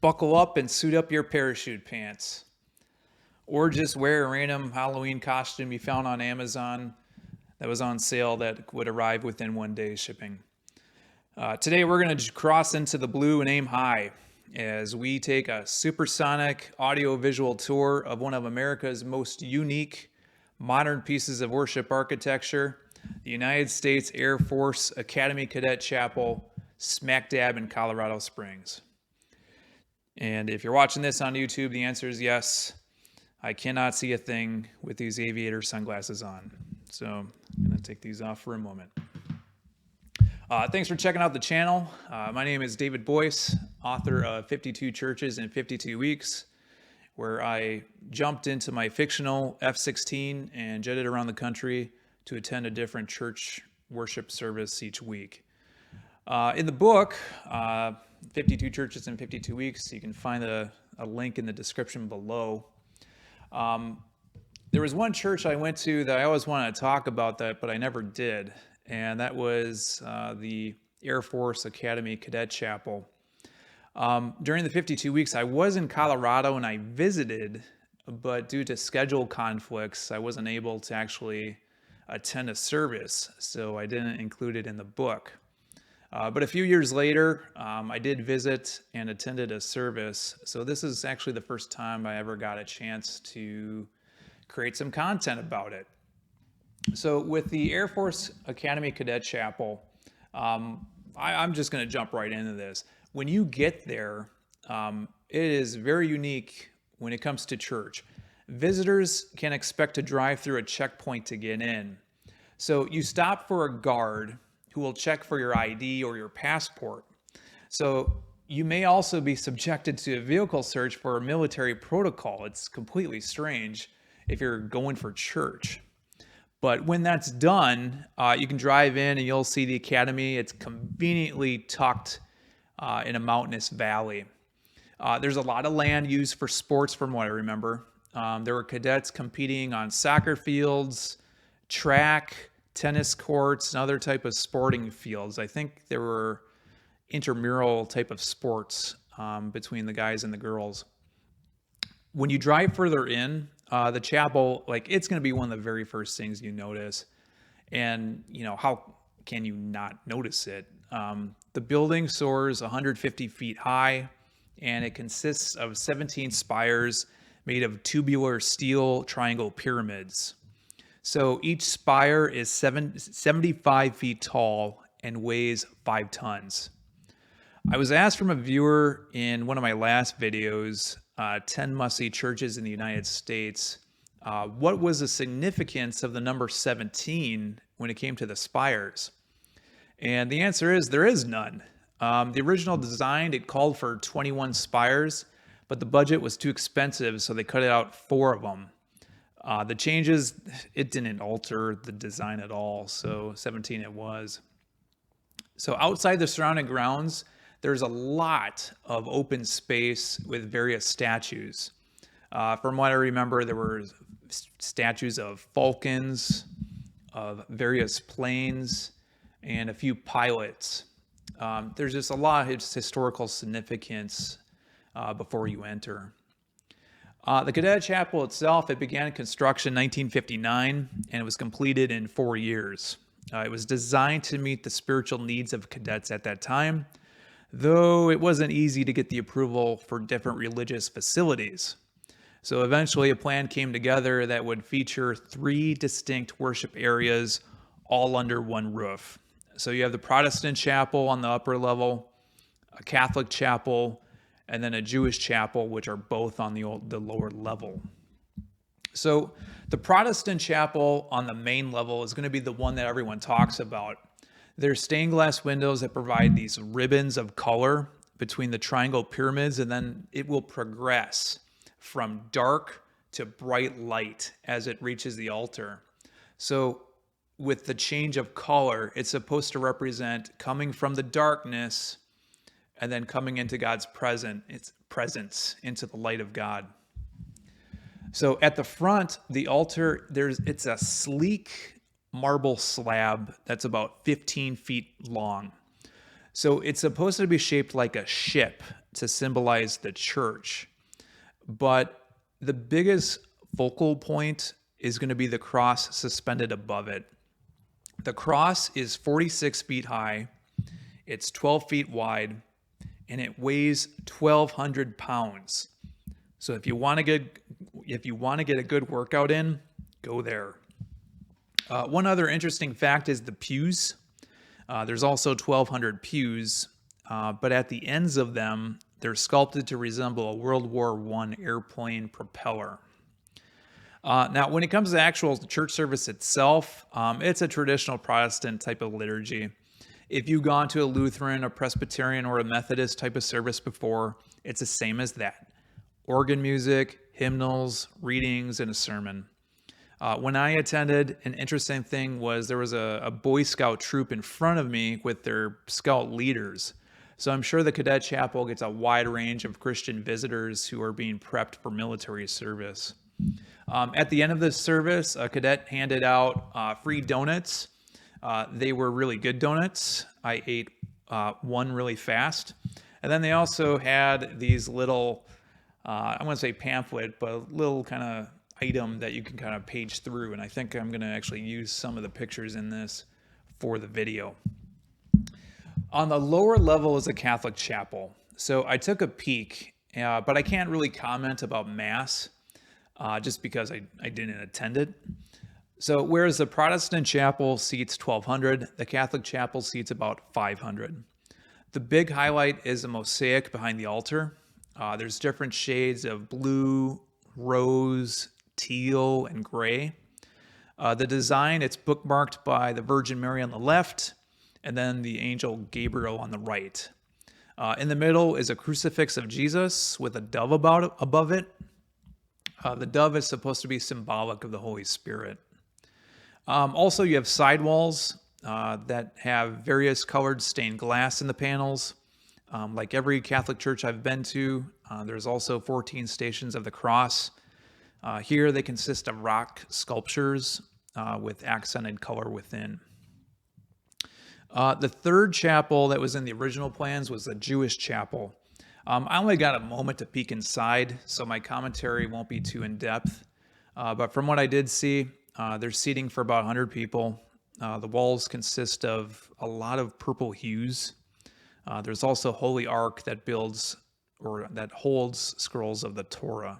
buckle up and suit up your parachute pants. Or just wear a random Halloween costume you found on Amazon that was on sale that would arrive within 1 day shipping. Today we're going to cross into the blue and aim high as we take a supersonic audiovisual tour of one of America's most unique modern pieces of worship architecture, the United States Air Force Academy Cadet Chapel, smack dab in Colorado Springs. And if you're watching this on YouTube, the answer is yes. I cannot see a thing with these aviator sunglasses on. So I'm going to take these off for a moment. Thanks for checking out the channel. My name is David Boice, author of 52 Churches in 52 Weeks, where I jumped into my fictional F-16 and jetted around the country to attend a different church worship service each week. In the book, 52 Churches in 52 Weeks, you can find a link in the description below. There was one church I went to that I always wanted to talk about that, but I never did. And that was the Air Force Academy Cadet Chapel. During the 52 weeks, I was in Colorado and I visited, but due to schedule conflicts, I wasn't able to actually attend a service, so I didn't include it in the book. But a few years later, I did visit and attended a service, so this is actually the first time I ever got a chance to create some content about it. So with the Air Force Academy Cadet Chapel, I'm just going to jump right into this. When you get there, it is very unique when it comes to church. Visitors can expect to drive through a checkpoint to get in. So you stop for a guard who will check for your ID or your passport. So you may also be subjected to a vehicle search for a military protocol. It's completely strange if you're going for church. But when that's done, you can drive in and you'll see the academy. It's conveniently tucked in a mountainous valley. There's a lot of land used for sports from what I remember. There were cadets competing on soccer fields, track, tennis courts, and other type of sporting fields. I think there were intramural type of sports between the guys and the girls. When you drive further in, the chapel, it's going to be one of the very first things you notice. And, how can you not notice it? The building soars 150 feet high, and it consists of 17 spires made of tubular steel triangle pyramids. So each spire is 75 feet tall and weighs 5 tons. I was asked from a viewer in one of my last videos, 10 must-see churches in the United States, what was the significance of the number 17 when it came to the spires? And the answer is there is none. The original design, it called for 21 spires, but the budget was too expensive, so they cut out 4 of them. The changes, it didn't alter the design at all, so 17 it was. So outside the surrounding grounds, there's a lot of open space with various statues. From what I remember, there were statues of falcons, of various planes, and a few pilots. There's just a lot of historical significance before you enter. The Cadet Chapel itself, it began construction in 1959, and it was completed in 4 years. It was designed to meet the spiritual needs of cadets at that time, though it wasn't easy to get the approval for different religious facilities. So eventually a plan came together that would feature 3 distinct worship areas all under one roof. So you have the Protestant Chapel on the upper level, a Catholic chapel, and then a Jewish chapel, which are both on the lower level. So the Protestant chapel on the main level is going to be the one that everyone talks about. There's stained glass windows that provide these ribbons of color between the triangle pyramids, and then it will progress from dark to bright light as it reaches the altar. So with the change of color, it's supposed to represent coming from the darkness and then coming into God's presence, into the light of God. So at the front, the altar, it's a sleek marble slab that's about 15 feet long. So it's supposed to be shaped like a ship, to symbolize the church. But the biggest focal point is going to be the cross suspended above it. The cross is 46 feet high, it's 12 feet wide, and it weighs 1,200 pounds. So if you want to get a good workout in, go there. One other interesting fact is the pews. There's also 1,200 pews, but at the ends of them, they're sculpted to resemble a World War I airplane propeller. Now, when it comes to the actual church service itself, it's a traditional Protestant type of liturgy. If you've gone to a Lutheran, a Presbyterian, or a Methodist type of service before, it's the same as that. Organ music, hymnals, readings, and a sermon. When I attended, an interesting thing was there was a Boy Scout troop in front of me with their scout leaders. So I'm sure the Cadet Chapel gets a wide range of Christian visitors who are being prepped for military service. At the end of the service, a cadet handed out free donuts. They were really good donuts. I ate one really fast. And then they also had these little, I wouldn't say pamphlet, but a little kind of item that you can kind of page through. And I think I'm going to actually use some of the pictures in this for the video. On the lower level is a Catholic chapel. So I took a peek, but I can't really comment about Mass just because I didn't attend it. So whereas the Protestant chapel seats 1,200, the Catholic chapel seats about 500. The big highlight is the mosaic behind the altar. There's different shades of blue, rose, teal, and gray. The design, it's bookmarked by the Virgin Mary on the left, and then the angel Gabriel on the right. In the middle is a crucifix of Jesus with a dove above it. The dove is supposed to be symbolic of the Holy Spirit. Also, you have sidewalls that have various colored stained glass in the panels. Like every Catholic church I've been to, there's also 14 Stations of the Cross. Here they consist of rock sculptures with accented color within. The third chapel that was in the original plans was the Jewish chapel. I only got a moment to peek inside, so my commentary won't be too in-depth. But from what I did see, there's seating for about 100 people. The walls consist of a lot of purple hues. There's also Holy Ark that holds scrolls of the Torah.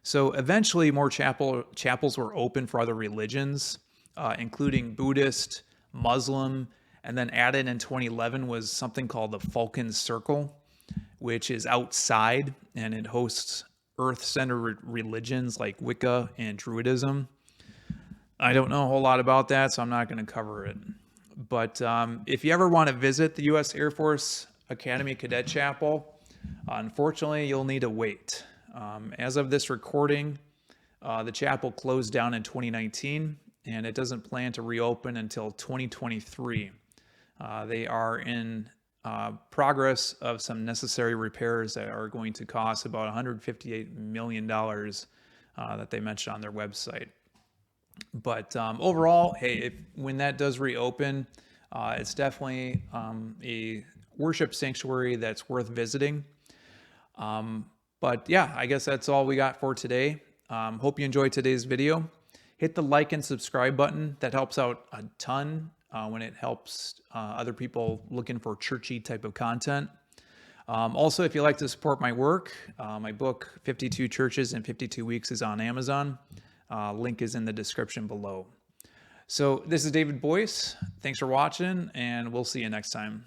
So eventually more chapels were open for other religions, including Buddhist, Muslim, and then added in 2011 was something called the Falcon Circle, which is outside and it hosts earth-centered religions like Wicca and Druidism. I don't know a whole lot about that, so I'm not going to cover it. But if you ever want to visit the U.S. Air Force Academy Cadet Chapel, unfortunately, you'll need to wait. As of this recording, the chapel closed down in 2019, and it doesn't plan to reopen until 2023. They are in progress of some necessary repairs that are going to cost about $158 million that they mentioned on their website. But overall, hey, when that does reopen, it's definitely a worship sanctuary that's worth visiting. But yeah, I guess that's all we got for today. Hope you enjoyed today's video. Hit the like and subscribe button. That helps out a ton when it helps other people looking for churchy type of content. Also, if you'd like to support my work, my book, 52 Churches in 52 Weeks, is on Amazon. Link is in the description below. So this is David Boice. Thanks for watching, and we'll see you next time.